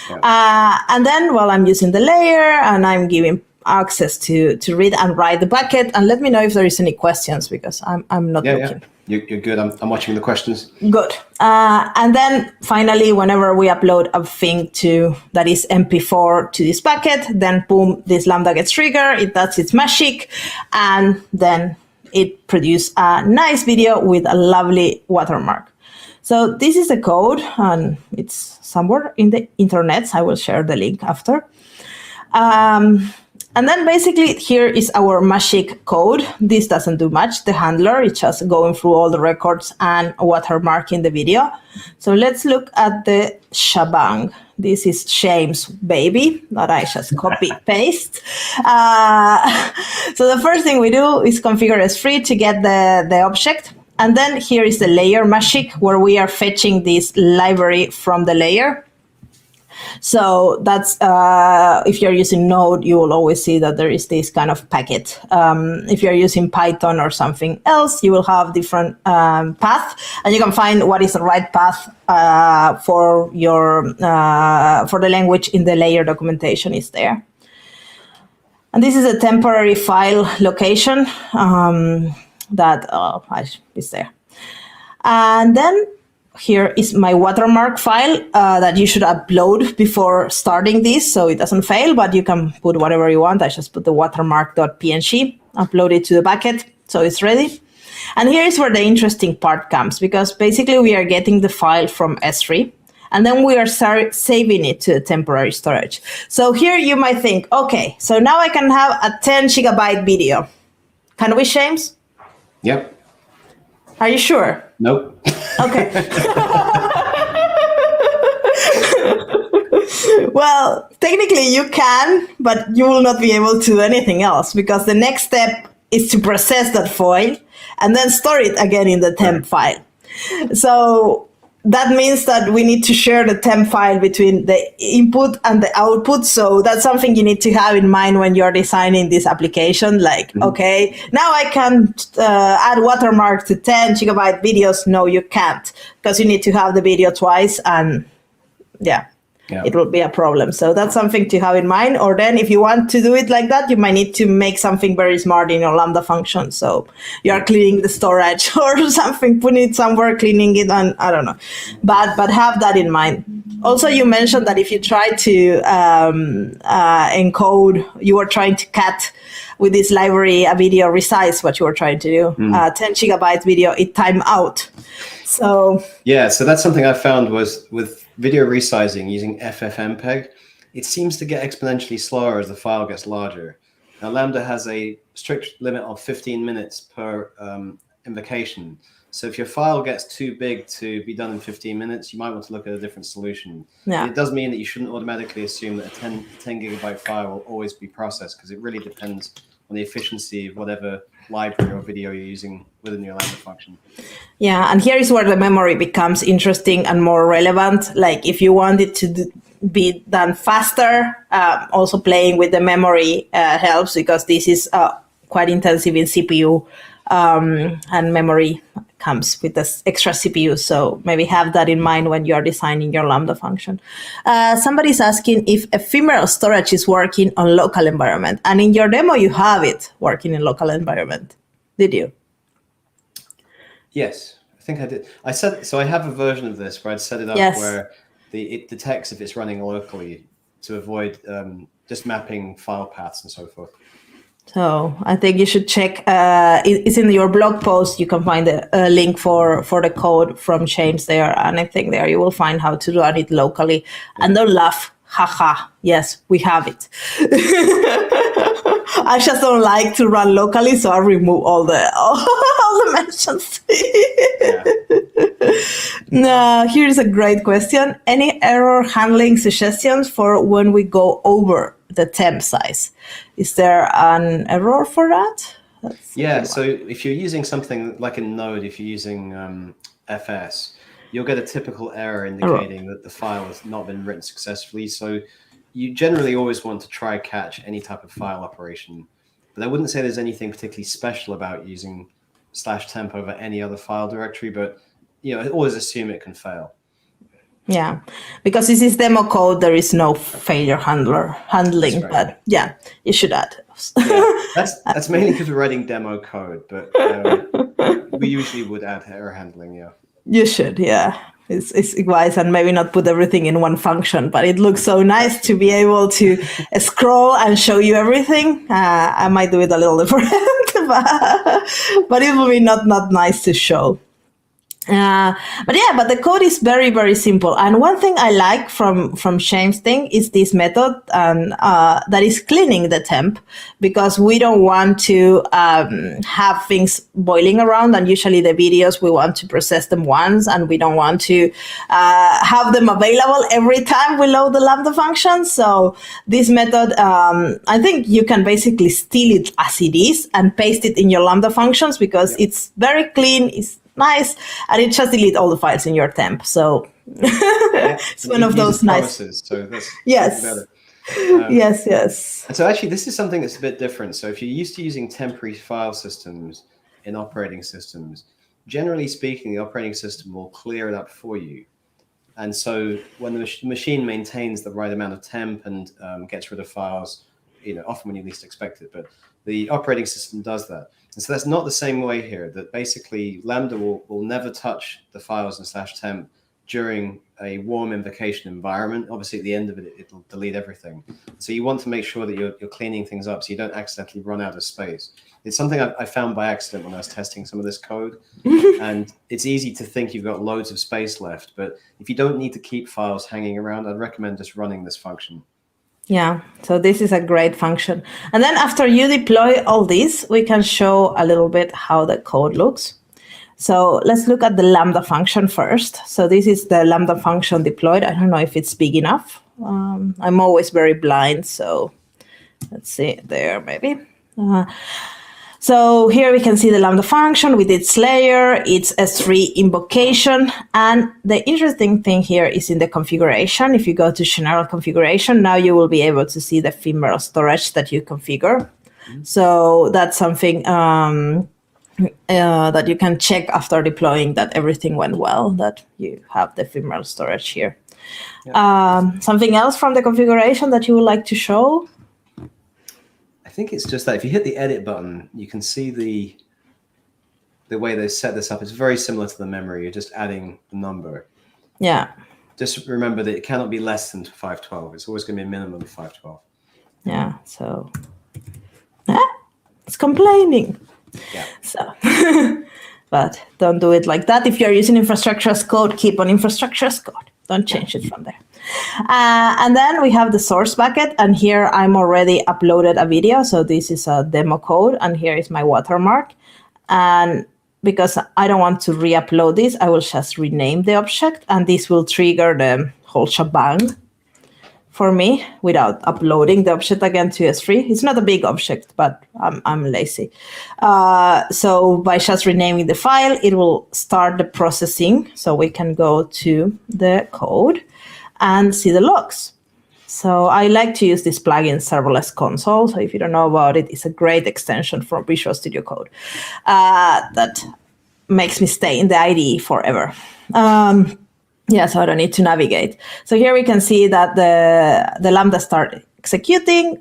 [SPEAKER 1] Yeah. And then, well, I'm using the layer and I'm giving access to read and write the bucket. And let me know if there is any questions, because I'm not looking.
[SPEAKER 2] Yeah. You're good. I'm watching the questions.
[SPEAKER 1] Good. And then finally, whenever we upload a thing that is MP4 to this bucket, then boom, this Lambda gets triggered. It does its magic, and then it produces a nice video with a lovely watermark. So this is the code, and it's somewhere in the internet. I will share the link after. And then basically here is our magic code. This doesn't do much. The handler is just going through all the records and watermarking the video. So let's look at the shebang. This is Shame's baby that I just copy paste. So the first thing we do is configure S3 to get the object. And then here is the layer magic, where we are fetching this library from the layer. So that's, if you're using Node, you will always see that there is this kind of packet. If you're using Python or something else, you will have different path, and you can find what is the right path for the language in the layer documentation is there. And this is a temporary file location that is there. And then here is my watermark file that you should upload before starting this, so it doesn't fail, but you can put whatever you want. I just put the watermark.png, upload it to the bucket, so it's ready. And here is where the interesting part comes, because basically we are getting the file from S3, and then we are saving it to temporary storage. So here you might think, okay, so now I can have a 10 gigabyte video. Can we, James?
[SPEAKER 2] Yep.
[SPEAKER 1] Are you sure?
[SPEAKER 2] Nope.
[SPEAKER 1] Okay. Well, technically you can, but you will not be able to do anything else, because the next step is to process that file and then store it again in the temp file. So that means that we need to share the temp file between the input and the output. So that's something you need to have in mind when you're designing this application. Like, okay, now I can add watermark to 10 gigabyte videos. No, you can't, because you need to have the video twice, and it will be a problem. So that's something to have in mind. Or then if you want to do it like that, you might need to make something very smart in your Lambda function. So you are cleaning the storage or something, putting it somewhere, cleaning it, and I don't know. But have that in mind. Also, you mentioned that if you try to encode, you were trying to cut with this library a video resize what you were trying to do. 10 gigabyte video, it time out. So
[SPEAKER 2] so that's something I found was with video resizing using FFmpeg, it seems to get exponentially slower as the file gets larger. Now, Lambda has a strict limit of 15 minutes per invocation. So if your file gets too big to be done in 15 minutes, you might want to look at a different solution. It does mean that you shouldn't automatically assume that a 10 gigabyte file will always be processed, because it really depends on the efficiency of whatever library or video you're using within your Lambda function.
[SPEAKER 1] Yeah, and here is where the memory becomes interesting and more relevant. Like if you want it to be done faster, also playing with the memory helps, because this is quite intensive in CPU, and memory comes with this extra CPU. So maybe have that in mind when you're designing your Lambda function. Somebody's asking if ephemeral storage is working on local environment. And in your demo, you have it working in local environment. Did you?
[SPEAKER 2] Yes, I think I did. So I have a version of this where I'd set it up where it detects if it's running locally to avoid just mapping file paths and so forth.
[SPEAKER 1] So I think you should check. It's in your blog post. You can find a link for the code from James there. And I think there you will find how to run it locally. And don't laugh. Haha. Yes, we have it. I just don't like to run locally, so I remove all the mentions. Now, here's a great question. Any error handling suggestions for when we go over the temp size? Is there an error for that?
[SPEAKER 2] So if you're using something like a Node, if you're using FS, you'll get a typical error indicating that the file has not been written successfully. So you generally always want to try catch any type of file operation. But I wouldn't say there's anything particularly special about using /temp over any other file directory, but always assume it can fail.
[SPEAKER 1] Yeah, because this is demo code, there is no failure handling,
[SPEAKER 2] right.
[SPEAKER 1] but yeah, you should add.
[SPEAKER 2] That's mainly because we're writing demo code, but we usually would add error handling, yeah.
[SPEAKER 1] You should, yeah. It's wise, and maybe not put everything in one function, but it looks so nice to be able to scroll and show you everything. I might do it a little different, but it will be not nice to show. But the code is very, very simple. And one thing I like from Shane's thing is this method that is cleaning the temp, because we don't want to have things boiling around. And usually the videos, we want to process them once, and we don't want to have them available every time we load the Lambda function. So this method, I think you can basically steal it as it is and paste it in your Lambda functions, because it's very clean. It's nice, and it just delete all the files in your temp. So it's one of those nice.
[SPEAKER 2] So that's better.
[SPEAKER 1] Yes.
[SPEAKER 2] And so actually, this is something that's a bit different. So if you're used to using temporary file systems in operating systems, generally speaking, the operating system will clear it up for you. And so when the machine maintains the right amount of temp and gets rid of files, often when you least expect it, but the operating system does that. And so that's not the same way here, that basically Lambda will never touch the files in /temp during a warm invocation environment. Obviously, at the end of it, it'll delete everything. So you want to make sure that you're cleaning things up so you don't accidentally run out of space. It's something I found by accident when I was testing some of this code. And it's easy to think you've got loads of space left. But if you don't need to keep files hanging around, I'd recommend just running this function.
[SPEAKER 1] Yeah, so this is a great function. And then after you deploy all this, we can show a little bit how the code looks. So let's look at the Lambda function first. So this is the Lambda function deployed. I don't know if it's big enough. I'm always very blind, so let's see there maybe. So here we can see the Lambda function with its layer, its S3 invocation. And the interesting thing here is in the configuration. If you go to general configuration, now you will be able to see the ephemeral storage that you configure. So that's something that you can check after deploying that everything went well, that you have the ephemeral storage here. Something else from the configuration that you would like to show?
[SPEAKER 2] I think it's just that if you hit the edit button, you can see the way they set this up. It's very similar to the memory. You're just adding the number.
[SPEAKER 1] Yeah.
[SPEAKER 2] Just remember that it cannot be less than 512. It's always going to be a minimum of 512.
[SPEAKER 1] Yeah. So it's complaining.
[SPEAKER 2] Yeah.
[SPEAKER 1] So, but don't do it like that. If you're using infrastructure as code, keep on infrastructure as code. Don't change it from there. And then we have the source bucket, and here I'm already uploaded a video. So this is a demo code, and here is my watermark. And because I don't want to re-upload this, I will just rename the object, and this will trigger the whole shebang for me without uploading the object again to S3. It's not a big object, but I'm lazy. So by just renaming the file, it will start the processing. So we can go to the code and see the logs. So I like to use this plugin, Serverless Console. So if you don't know about it, it's a great extension from Visual Studio Code that makes me stay in the IDE forever. So I don't need to navigate. So here we can see that the Lambda started executing.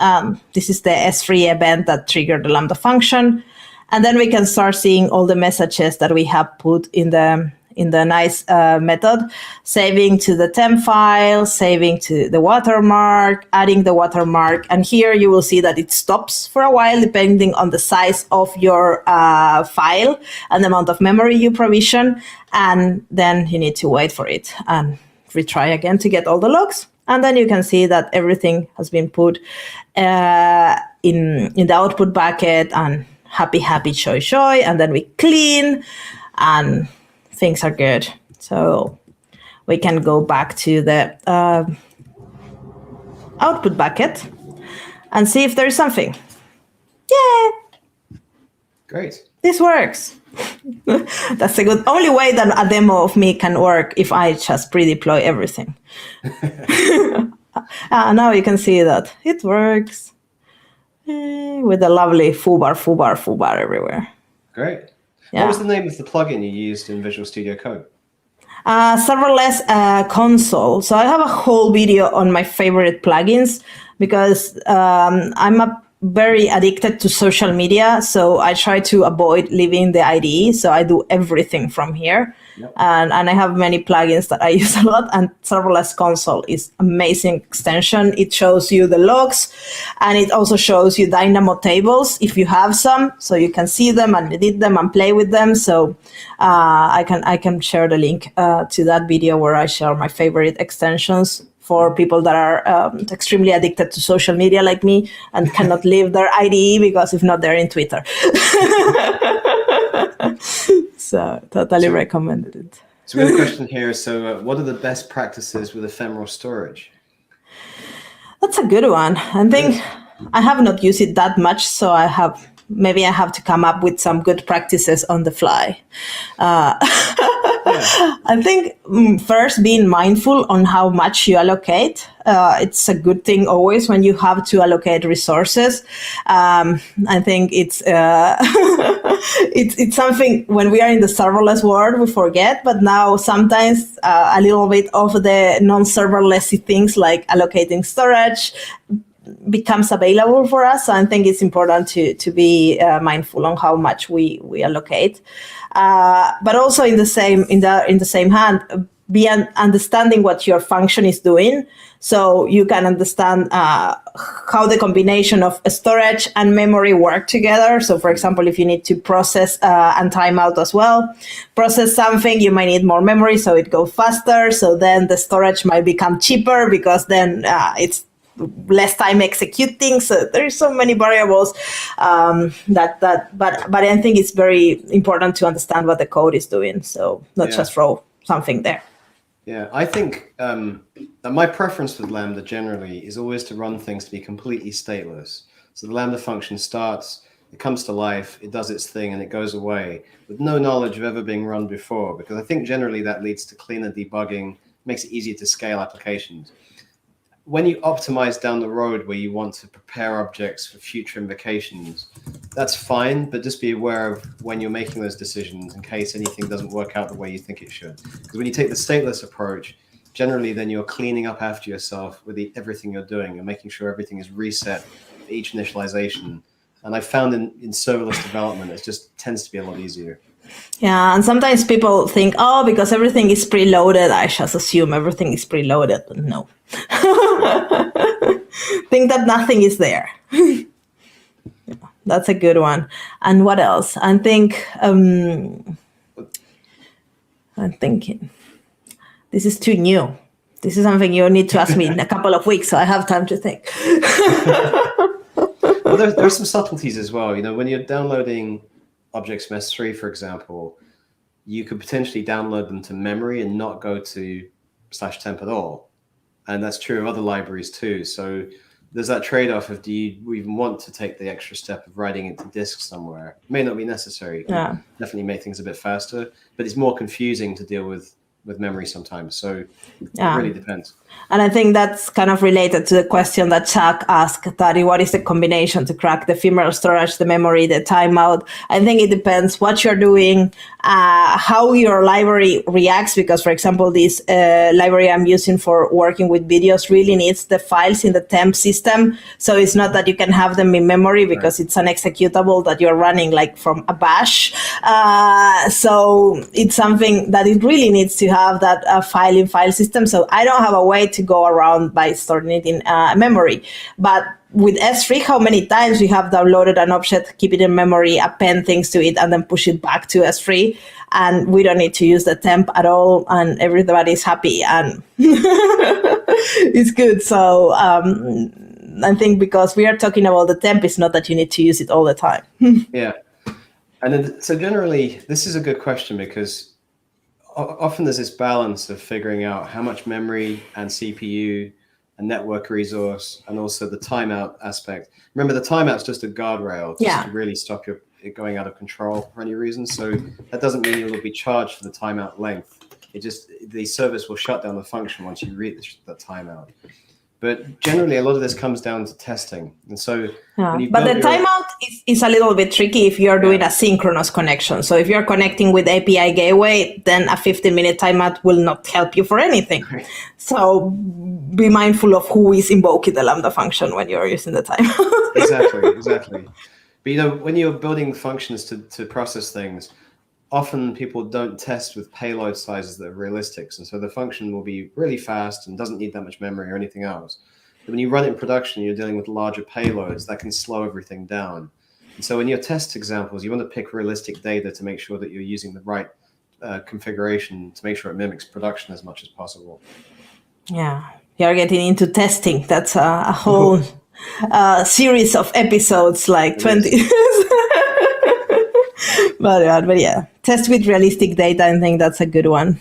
[SPEAKER 1] This is the S3 event that triggered the Lambda function. And then we can start seeing all the messages that we have put in the nice method, saving to the temp file, saving to the watermark, adding the watermark. And here you will see that it stops for a while, depending on the size of your file and the amount of memory you provision. And then you need to wait for it and retry again to get all the logs. And then you can see that everything has been put in the output bucket, and happy, joy. And then we clean, and things are good. So we can go back to the output bucket and see if there's something. Yeah.
[SPEAKER 2] Great.
[SPEAKER 1] This works. That's the only way that a demo of me can work, if I just pre-deploy everything. Now you can see that it works with the lovely foobar everywhere.
[SPEAKER 2] Great.
[SPEAKER 1] Yeah.
[SPEAKER 2] What was the name of the plugin you used in Visual Studio Code?
[SPEAKER 1] Serverless Console. So I have a whole video on my favorite plugins because I'm very addicted to social media. So I try to avoid leaving the IDE. So I do everything from here.
[SPEAKER 2] Yep.
[SPEAKER 1] And I have many plugins that I use a lot. And Serverless Console is amazing extension. It shows you the logs, and it also shows you Dynamo tables if you have some, so you can see them and edit them and play with them. So I can share the link to that video where I share my favorite extensions for people that are extremely addicted to social media like me and cannot leave their IDE because if not, they're in Twitter. So totally recommended it.
[SPEAKER 2] So we have a question here. So what are the best practices with ephemeral storage?
[SPEAKER 1] That's a good one. I think I have not used it that much, so maybe I have to come up with some good practices on the fly. I think first being mindful on how much you allocate. It's a good thing always when you have to allocate resources. I think it's it's something when we are in the serverless world we forget, but now sometimes a little bit of the non-serverlessy things like allocating storage becomes available for us. So I think it's important to be mindful on how much we allocate. But also in the same hand, be understanding what your function is doing, so you can understand how the combination of storage and memory work together. So, for example, if you need to process and timeout as well, process something, you might need more memory, so it goes faster. So then the storage might become cheaper because then it's less time executing. So there's so many variables but I think it's very important to understand what the code is doing. So not just throw something there.
[SPEAKER 2] Yeah, I think that my preference with Lambda generally is always to run things to be completely stateless. So the Lambda function starts, it comes to life, it does its thing, and it goes away with no knowledge of ever being run before, because I think generally that leads to cleaner debugging, makes it easier to scale applications. When you optimize down the road where you want to prepare objects for future invocations, that's fine, but just be aware of when you're making those decisions in case anything doesn't work out the way you think it should. Because when you take the stateless approach, generally then you're cleaning up after yourself with everything you're doing and making sure everything is reset for each initialization. And I found in serverless development, it just tends to be a lot easier.
[SPEAKER 1] Yeah, and sometimes people think, oh, because everything is preloaded, I just assume everything is preloaded. But no. Think that nothing is there. Yeah, that's a good one. And what else? I'm thinking, this is too new. This is something you need to ask me in a couple of weeks, so I have time to think.
[SPEAKER 2] Well, there's some subtleties as well. You know, when you're downloading objects from S3, for example, you could potentially download them to memory and not go to /temp at all. And that's true of other libraries too. So there's that trade-off of, do you even want to take the extra step of writing it to disk somewhere? It may not be necessary.
[SPEAKER 1] Yeah.
[SPEAKER 2] Definitely make things a bit faster, but it's more confusing to deal with memory sometimes. So it really depends.
[SPEAKER 1] And I think that's kind of related to the question that Chuck asked, Tari, what is the combination to crack the ephemeral storage, the memory, the timeout? I think it depends what you're doing, how your library reacts, because, for example, this library I'm using for working with videos really needs the files in the temp system. So it's not that you can have them in memory because it's an executable that you're running like from a bash. So it's something that it really needs to have that file in file system. So I don't have a way to go around by storing it in memory. But with S3, how many times we have downloaded an object, keep it in memory, append things to it, and then push it back to S3, and we don't need to use the temp at all, and everybody's happy, and it's good. So I think because we are talking about the temp, it's not that you need to use it all the time.
[SPEAKER 2] Yeah. And then, so generally, this is a good question because often there's this balance of figuring out how much memory and CPU and network resource and also the timeout aspect. Remember, the timeout's just a guardrail just to really stop it going out of control for any reason. So that doesn't mean you'll be charged for the timeout length. It just, the service will shut down the function once you reach that timeout. But generally, a lot of this comes down to testing. And so when you
[SPEAKER 1] but the timeout is a little bit tricky if you're doing a synchronous connection. So if you're connecting with API gateway, then a 15-minute timeout will not help you for anything.
[SPEAKER 2] Right.
[SPEAKER 1] So be mindful of who is invoking the Lambda function when you're using the timeout.
[SPEAKER 2] Exactly. But when you're building functions to process things, often people don't test with payload sizes that are realistic. And so the function will be really fast and doesn't need that much memory or anything else. But when you run it in production, you're dealing with larger payloads that can slow everything down. And so in your test examples, you want to pick realistic data to make sure that you're using the right configuration to make sure it mimics production as much as possible.
[SPEAKER 1] Yeah, you're getting into testing. That's a whole series of episodes, like 20. But yeah, test with realistic data. I think that's a good one.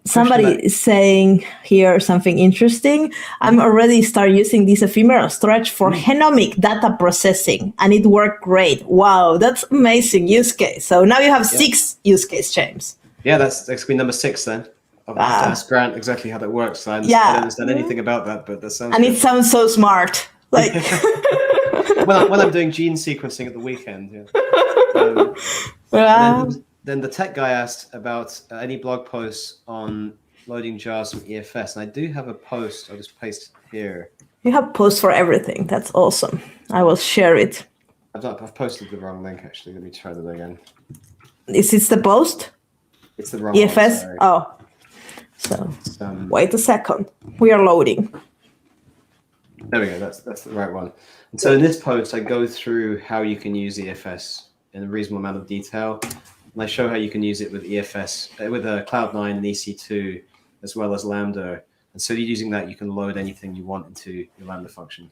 [SPEAKER 1] Somebody is saying here something interesting. I'm already start using this ephemeral storage for genomic data processing, and it worked great. Wow, that's amazing use case. So now you have 6 use case, James.
[SPEAKER 2] Yeah, that's going to be number 6 then. I'll have to ask Grant exactly how that works. I don't understand anything about that, but that sounds. And
[SPEAKER 1] good. It sounds so smart. Like
[SPEAKER 2] when I'm doing gene sequencing at the weekend. Then the tech guy asked about any blog posts on loading jars from EFS, and I do have a post. I'll just paste it here. You
[SPEAKER 1] have posts for everything. That's awesome. I will share it.
[SPEAKER 2] I've posted the wrong link actually. Let me try that again.
[SPEAKER 1] Is it the post?
[SPEAKER 2] It's the wrong
[SPEAKER 1] EFS.
[SPEAKER 2] One,
[SPEAKER 1] oh, so wait a second. We are loading.
[SPEAKER 2] There we go. That's the right one. And so in this post, I go through how you can use EFS in a reasonable amount of detail. And I show how you can use it with EFS, with Cloud9 and EC2, as well as Lambda. And so using that, you can load anything you want into your Lambda function.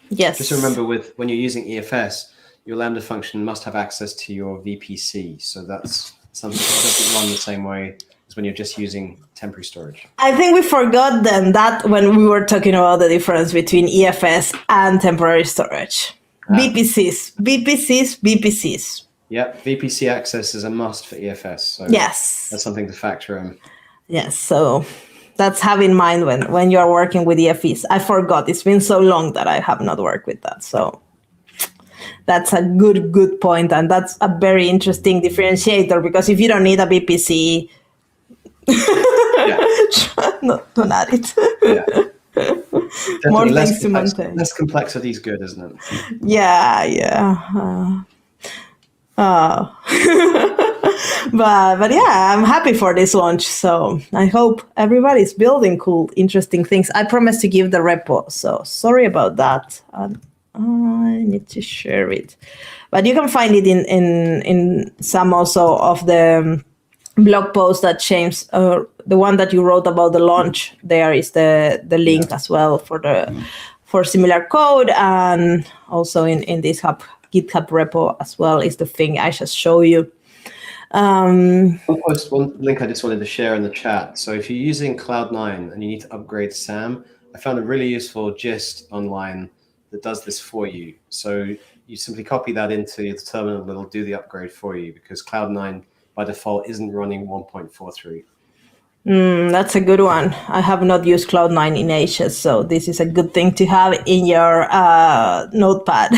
[SPEAKER 1] Yes.
[SPEAKER 2] Just remember, when you're using EFS, your Lambda function must have access to your VPC. So that's something that doesn't run the same way as when you're just using temporary storage.
[SPEAKER 1] I think we forgot then that when we were talking about the difference between EFS and temporary storage. VPCs.
[SPEAKER 2] Yep, VPC access is a must for EFS. So
[SPEAKER 1] yes,
[SPEAKER 2] that's something to factor in.
[SPEAKER 1] Yes, so that's have in mind when you are working with EFS. I forgot. It's been so long that I have not worked with that. So that's a good point, and that's a very interesting differentiator, because if you don't need a VPC, don't add it. More things to maintain.
[SPEAKER 2] Less complexity is good, isn't it?
[SPEAKER 1] Yeah. But yeah, I'm happy for this launch. So I hope everybody's building cool, interesting things. I promised to give the repo, so sorry about that. I need to share it, but you can find it in some also of the blog post that James, the one that you wrote about the launch. There is the link as well for similar code, and also in this GitHub repo as well is the thing I just show you.
[SPEAKER 2] I'll post one link I just wanted to share in the chat. So if you're using Cloud9 and you need to upgrade SAM, I found a really useful gist online that does this for you. So you simply copy that into your terminal, and it'll do the upgrade for you, because Cloud9 by default isn't running 1.43.
[SPEAKER 1] That's a good one. I have not used Cloud9 in ages, so this is a good thing to have in your notepad.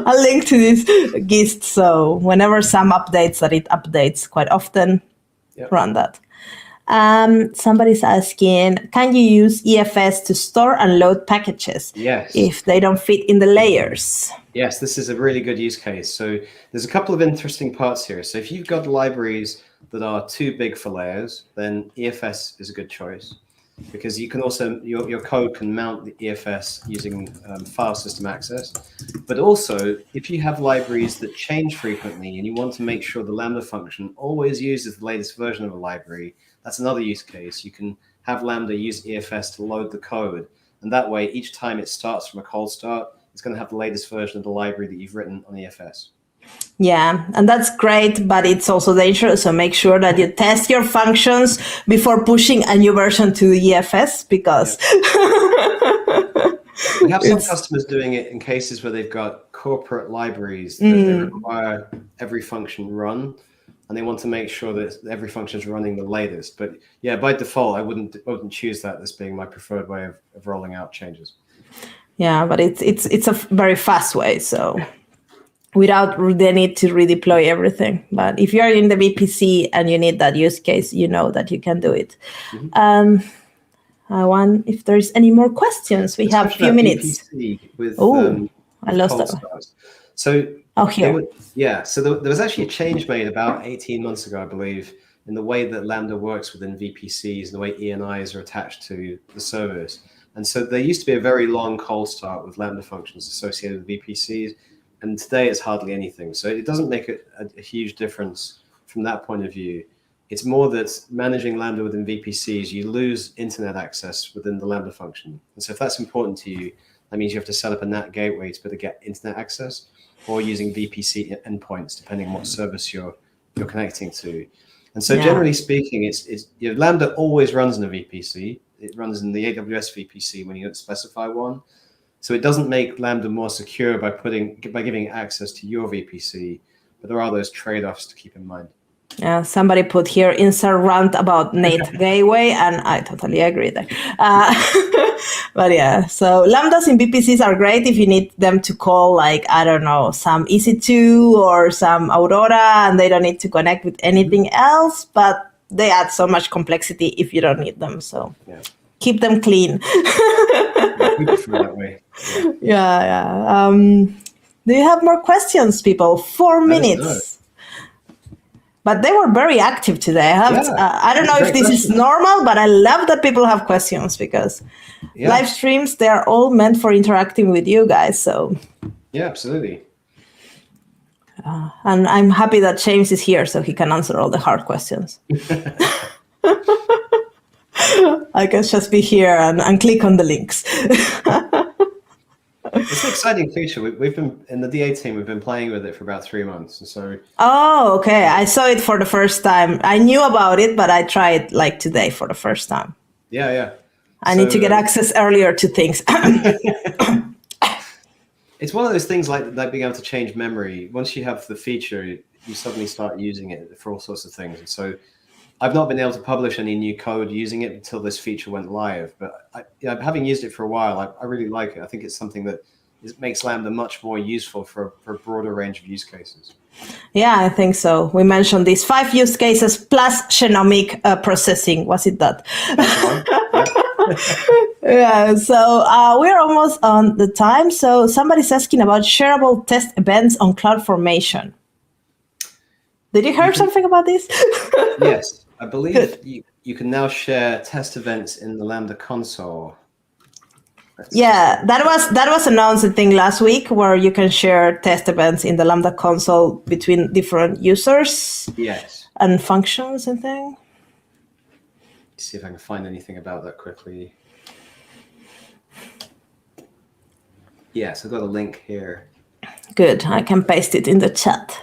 [SPEAKER 1] A link to this gist, so whenever SAM updates, that it updates quite often, run that. Somebody's asking, can you use EFS to store and load packages if they don't fit in the layers?
[SPEAKER 2] Yes, this is a really good use case. So there's a couple of interesting parts here. So if you've got libraries that are too big for layers, then EFS is a good choice, because you can also, your code can mount the EFS using file system access. But also, if you have libraries that change frequently and you want to make sure the Lambda function always uses the latest version of a library, that's another use case. You can have Lambda use EFS to load the code. And that way, each time it starts from a cold start, it's going to have the latest version of the library that you've written on EFS.
[SPEAKER 1] Yeah, and that's great, but it's also dangerous. So make sure that you test your functions before pushing a new version to the EFS, because
[SPEAKER 2] we have some customers doing it in cases where they've got corporate libraries that they require every function run. and they want to make sure that every function is running the latest. But yeah, by default, I wouldn't choose that as being my preferred way of rolling out changes.
[SPEAKER 1] Yeah, but it's a very fast way, so without the need to redeploy everything. But if you're in the VPC and you need that use case, you know that you can do it. I want if there's any more questions. We have a few minutes. I lost that.
[SPEAKER 2] So
[SPEAKER 1] here.
[SPEAKER 2] So there was actually a change made about 18 months ago, I believe, in the way that Lambda works within VPCs and the way ENIs are attached to the service. And so there used to be a very long cold start with Lambda functions associated with VPCs, and today it's hardly anything. So it doesn't make a huge difference from that point of view. It's more that managing Lambda within VPCs, you lose internet access within the Lambda function. And so if that's important to you, that means you have to set up a NAT gateway to be able to get internet access, or using VPC endpoints, depending on what service you're connecting to. And so generally speaking, it's Lambda always runs in a VPC. It runs in the AWS VPC when you don't specify one. So it doesn't make Lambda more secure by giving access to your VPC, but there are those trade-offs to keep in mind.
[SPEAKER 1] Yeah, somebody put here insert rant about NAT gateway, and I totally agree there. But yeah, so Lambdas in VPCs are great if you need them to call, like, I don't know, some EC2 or some Aurora, and they don't need to connect with anything else, but they add so much complexity if you don't need them. So keep them clean.
[SPEAKER 2] Keep it that way.
[SPEAKER 1] Yeah. Do you have more questions, people? 4 minutes. But they were very active today. I don't know if this is normal, but I love that people have questions because live streams, they're all meant for interacting with you guys. So
[SPEAKER 2] yeah, absolutely.
[SPEAKER 1] And I'm happy that James is here so he can answer all the hard questions. I can just be here and click on the links.
[SPEAKER 2] It's an exciting feature. We've been in the DA team. We've been playing with it for about 3 months, and so.
[SPEAKER 1] Oh, okay. I saw it for the first time. I knew about it, but I tried like today for the first time.
[SPEAKER 2] Yeah.
[SPEAKER 1] I need to get access earlier to things.
[SPEAKER 2] It's one of those things like being able to change memory. Once you have the feature, you suddenly start using it for all sorts of things. And so I've not been able to publish any new code using it until this feature went live. But having used it for a while, I really like it. I think it's something that makes Lambda much more useful for a broader range of use cases.
[SPEAKER 1] Yeah, I think so. We mentioned these 5 use cases plus genomic processing. Was it that? Yeah, so we're almost on the time. So somebody's asking about shareable test events on CloudFormation. Did you hear something about this?
[SPEAKER 2] Yes, I believe you can now share test events in the Lambda console.
[SPEAKER 1] That was announced, I think, last week, where you can share test events in the Lambda console between different users.
[SPEAKER 2] Yes.
[SPEAKER 1] And functions and things.
[SPEAKER 2] See if I can find anything about that quickly. Yes, I've got a link here.
[SPEAKER 1] Good. I can paste it in the chat.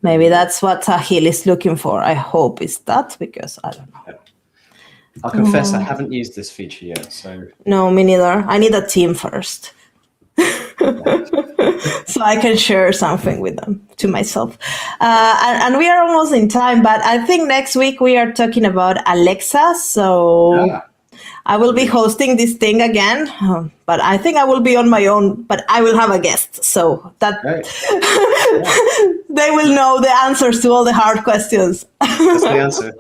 [SPEAKER 1] Maybe that's what Sahil is looking for. I hope it's that, because I don't know.
[SPEAKER 2] Yeah. I'll confess, I haven't used this feature yet. So
[SPEAKER 1] no, me neither. I need a team first. So I can share something with them to myself. And we are almost in time, but I think next week we are talking about Alexa. So I will be hosting this thing again, but I think I will be on my own, but I will have a guest. So that they will know the answers to all the hard questions.
[SPEAKER 2] That's the answer.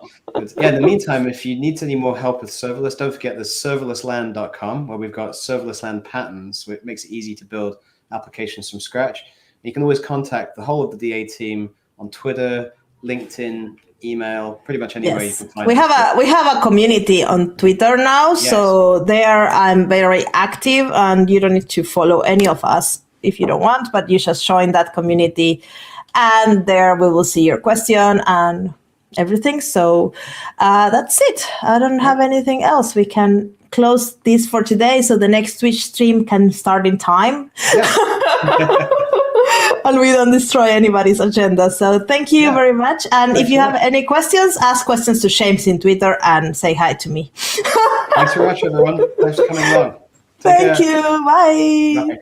[SPEAKER 2] Yeah, in the meantime, if you need any more help with serverless, don't forget the serverlessland.com, where we've got serverless land patterns, so it makes it easy to build applications from scratch. You can always contact the whole of the DA team on Twitter, LinkedIn, email, pretty much anywhere you can find.
[SPEAKER 1] We have a community on Twitter now, so there I'm very active, and you don't need to follow any of us if you don't want, but you just join that community, and there we will see your question and everything. So that's it. I don't have anything else. We can close this for today, so the next Twitch stream can start in time. And we don't destroy anybody's agenda. So thank you very much. And if you have any questions, ask questions to James in Twitter and say hi to me.
[SPEAKER 2] Thanks very much, everyone. Thanks for coming on.
[SPEAKER 1] Thank you. Bye.